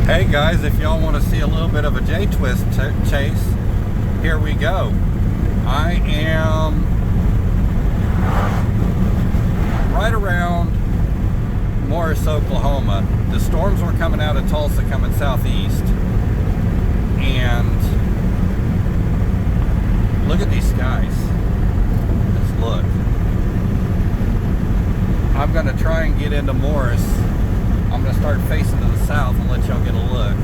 Hey guys, if y'all want to see a little bit of a J-twist chase, here we go. I am right around Morris, Oklahoma. The storms were coming out of Tulsa, coming southeast. And look at these skies. Let's look. I'm going to try and get into Morris. I'm going to start facing to the south and let y'all get a look.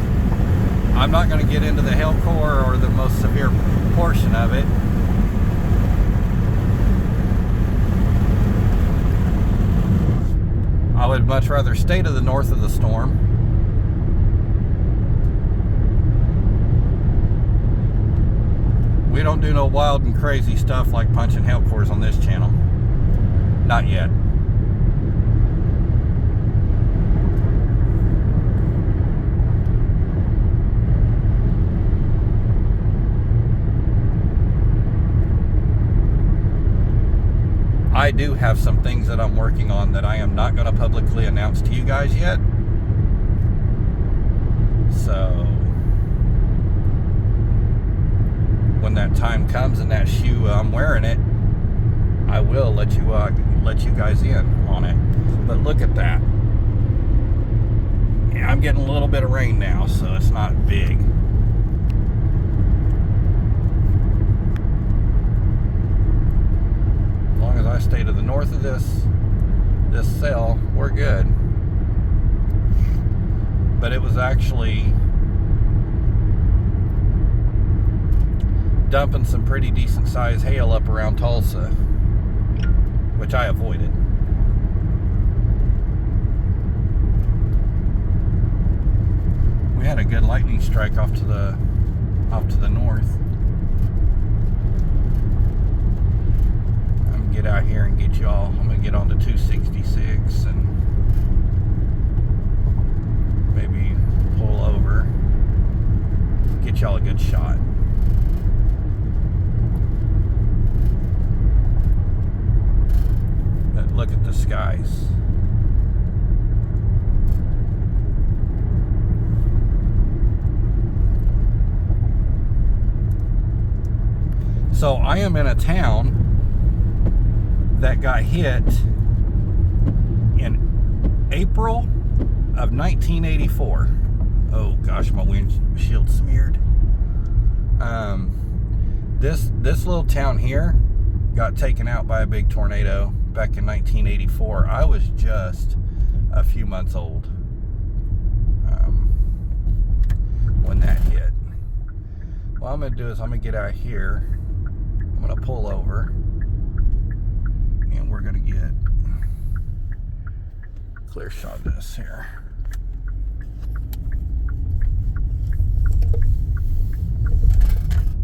I'm not going to get into the hail core or the most severe portion of it. I would much rather stay to the north of the storm. We don't do no wild and crazy stuff like punching hail cores on this channel. Not yet. I do have some things that I'm working on that I am not going to publicly announce to you guys yet. So when that time comes and that shoe I'm wearing it, I will let you guys in on it. But look at that. Yeah, I'm getting a little bit of rain now, so it's not big. As long as I stay to the north of this cell, we're good. But it was actually dumping some pretty decent sized hail up around Tulsa, which I avoided. We had a good lightning strike off to the north. Get out here and get y'all. I'm gonna get on to 266 and maybe pull over, get y'all a good shot. But look at the skies. So I am in a town that got hit in April of 1984. Oh gosh, my windshield smeared. This little town here got taken out by a big tornado back in 1984. I was just a few months old when that hit. What I'm gonna do is I'm gonna get out here. I'm gonna pull over. And we're going to get clear shot of this here.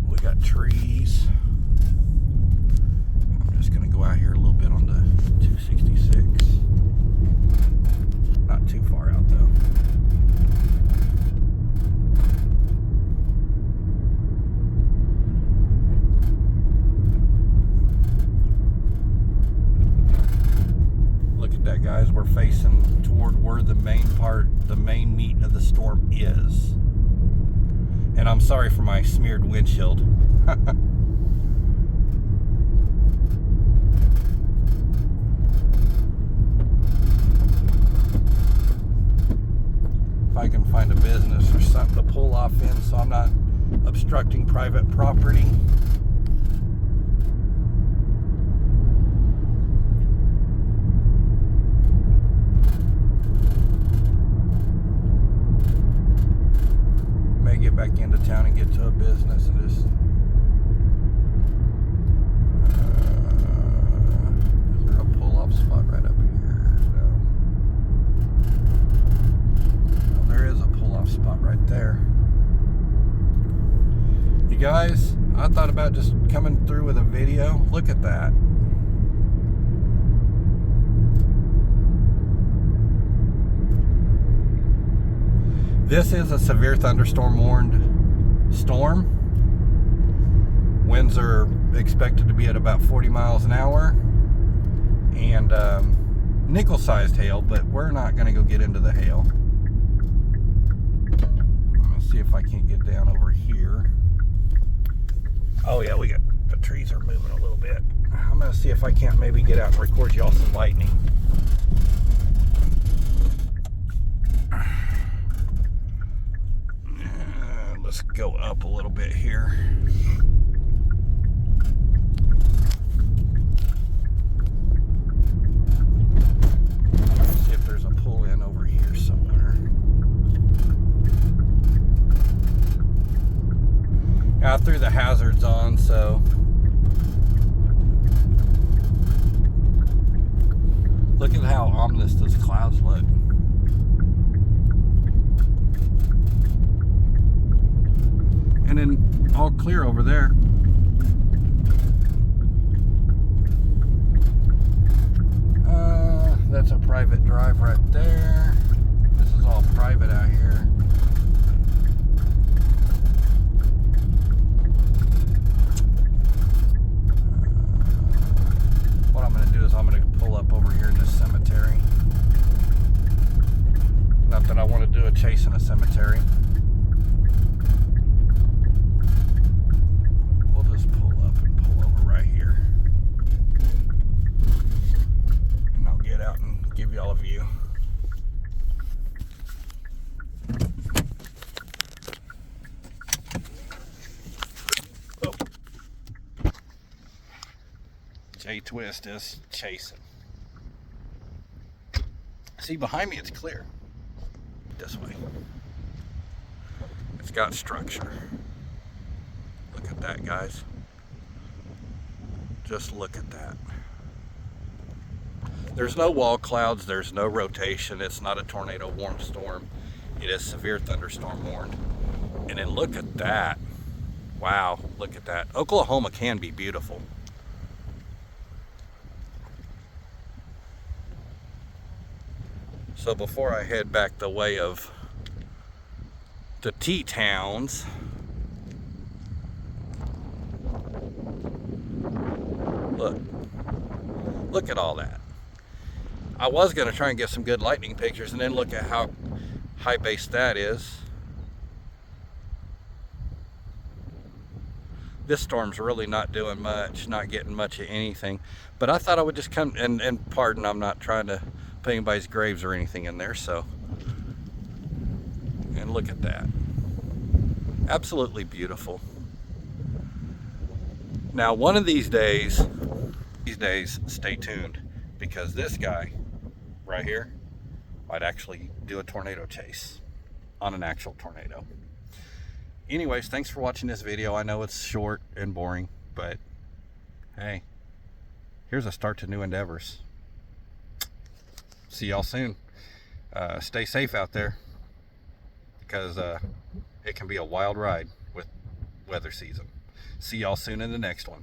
We got trees. I'm just going to go out here a little bit on the 266. Not too far out though. Guys, we're facing toward where the main meat of the storm is. And I'm sorry for my smeared windshield. If I can find a business or something to pull off in so I'm not obstructing private property. Get back into town and get to a business and just is there a pull-off spot right up here? No. Well, there is a pull-off spot right there. You guys, I thought about just coming through with a video. Look at that. This is a severe thunderstorm warned storm. Winds are expected to be at about 40 miles an hour. And nickel-sized hail, but we're not going to go get into the hail. see if I can't get down over here. Oh yeah, the trees are moving a little bit. I'm gonna see if I can't maybe get out and record y'all some lightning. Let's go up a little bit here. See if there's a pull in over here somewhere. I threw the hazards on, so look at how ominous those clouds look. And then all clear over there. That's a private drive right there. This is all private out here. What I'm going to do is I'm going to pull up over here in this cemetery. Not that I want to do a chase in a cemetery. We'll just pull up and pull over right here. And I'll get out and give y'all a view. Oh. J-Twist is chasing. See, behind me it's clear. This way. It's got structure. Look at that, guys. Just look at that. There's no wall clouds, there's no rotation, it's not a tornado warned storm. It is severe thunderstorm warned. And then look at that. Wow, look at that. Oklahoma can be beautiful. So before I head back the way of the T-towns, look at all that. I was going to try and get some good lightning pictures and then look at how high base that is. This storm's really not doing much, not getting much of anything. But I thought I would just come, and pardon, I'm not trying to put anybody's graves or anything in there, so. And look at that. Absolutely beautiful. Now, one of these days, stay tuned, because this guy right here might actually do a tornado chase on an actual tornado. Anyways, thanks for watching this video. I know it's short and boring, but hey, here's a start to new endeavors. See y'all soon. Stay safe out there, because it can be a wild ride with weather season. See y'all soon in the next one.